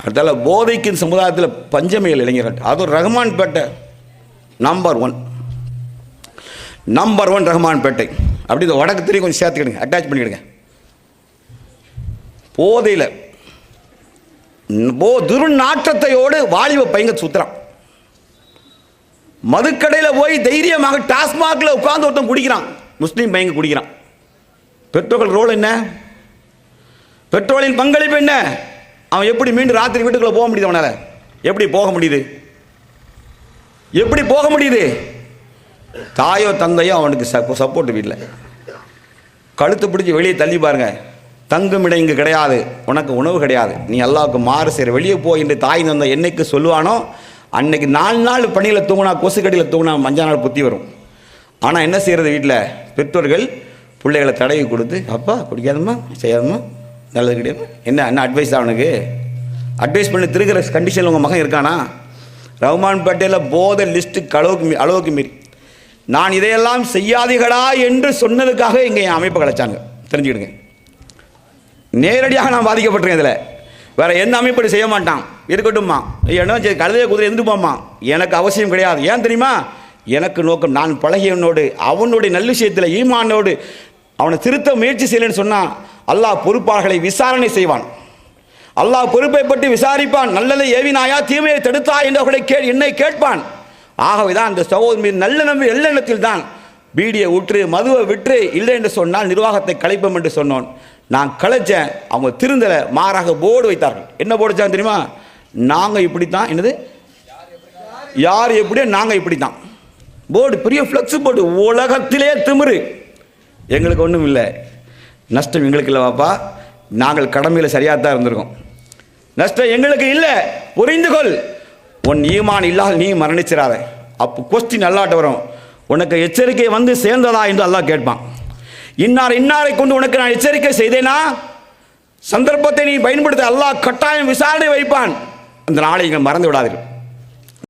அடுத்தால போதைக்கு சமுதாயத்தில் பஞ்சமே இல்லை இளைஞர்கள். அதுவும் ரஹ்மான்பேட்டை நம்பர் ஒன் ரஹ்மான்பேட்டை. அப்படி இந்த வடக்கு தெரியும் கொஞ்சம் சேர்த்துக்கிடுங்க, அட்டாச் பண்ணிக்கிடுங்க. போதையில் துர்நாற்றத்தையோடு வாலிப பையங்க சுத்துறான். மதுக்கடையில் போய் தைரியமாக டாஸ்மாகில் உட்கார்ந்து ஒருத்தன் குடிக்கிறான், முஸ்லீம் பையங்க குடிக்கிறான். பெற்றோர்கள் ரோல் என்ன? பெற்றோரின் பங்களிப்பு என்ன? அவன் எப்படி மீண்டும் ராத்திரி வீட்டுக்குள்ள போக முடியுது? அவனால எப்படி போக முடியுது? தாயோ தந்தையோ அவனுக்கு சப்போர்ட் வீட்டில் கழுத்து பிடிச்சி வெளியே தள்ளி பாருங்க. தங்கும் இடம் இங்கு கிடையாது, உனக்கு உணவு கிடையாது, நீ அல்லாவுக்கு மாறு செய்கிற, வெளியே போய் என்று தாய் தந்தை என்னைக்கு சொல்லுவானோ அன்னைக்கு 4 நாள் பணியில் தூங்கினா, கொசுக்கடியில் தூங்கினா 5 நாள் புத்தி வரும். ஆனால் என்ன செய்கிறது? வீட்டில் பெற்றோர்கள் பிள்ளைகளை தடவி கொடுத்து, அப்பா குடிக்காதம்மா, செய்யாதம்மா, நல்லது கிடையாது, என்ன அட்வைஸ் தான் அவனுக்கு? அட்வைஸ் பண்ணி திருக்கிற கண்டிஷனில் உங்கள் மகன் இருக்கானா? ரஹ்மான்பேட்டையில் போதை லிஸ்ட்டு அளவுக்கு மீறி நான் இதையெல்லாம் செய்யாதீர்களா என்று சொன்னதுக்காக இங்கே என் அமைப்பை கலைச்சாங்க. தெரிஞ்சுக்கிடுங்க, நேரடியாக நான் பாதிக்கப்பட்டிருக்கேன். இதில் வேறு எந்த அமைப்படி செய்ய மாட்டான், இருக்கட்டும்மா, என்ன கழுதைய குதிரை இருந்துப்பாம்மா, எனக்கு அவசியம் கிடையாது. ஏன் தெரியுமா? எனக்கு நோக்கம் நான் பழகியவனோடு அவனுடைய நல்ல விஷயத்தில் ஈமானோடு அவனை திருத்த முயற்சி செய்யலன்னு சொன்னால் அல்லாஹ் பொறுப்பாளர்களை விசாரணை செய்வான். அல்லாஹ் பொறுப்பை பற்றி விசாரிப்பான். நல்லதை ஏவினாயா, தீமையை தடுத்தா என்று என்னை கேட்பான். ஆகவே தான் அந்த சகோதரன் மீது நல்ல நம்பி எண்ணத்தில் தான் பீடியை விட்டு மதுவை விட்டு இல்லை என்று சொன்னால் நிர்வாகத்தை கலைப்போம் என்று சொன்னோன். நான் கலைச்சேன், அவங்க திருந்தலை, மாறாக போர்டு வைத்தார்கள். என்ன போர்டு வச்சாங்க தெரியுமா? நாங்கள் இப்படித்தான், என்னது யார் எப்படியோ நாங்கள் இப்படித்தான். போர்டு பெரிய ஃப்ளெக்ஸ் போர்டு. உலகத்திலே திமிரு. எங்களுக்கு ஒன்றும் இல்லை, நஷ்டம் எங்களுக்கு இல்லை வாப்பா, நாங்கள் கடமையில் சரியாக தான் இருந்திருக்கோம், நஷ்டம் எங்களுக்கு இல்லை, புரிந்துகொள், உன் ஈமான் இல்லாத நீ மரணிச்சிடாத. அப்போ கொஸ்டின் அல்லாட்ட வரும், உனக்கு எச்சரிக்கை வந்து சேர்ந்ததா என்று அல்லாஹ் கேட்பான். இன்னாரை கொண்டு உனக்கு நான் எச்சரிக்கை செய்தேனா, சந்தர்ப்பத்தை நீ பயன்படுத்த அல்லாஹ் கட்டாயம் விசாரணை வைப்பான். அந்த நாளை நீங்கள் மறந்து விடாதீர்கள்.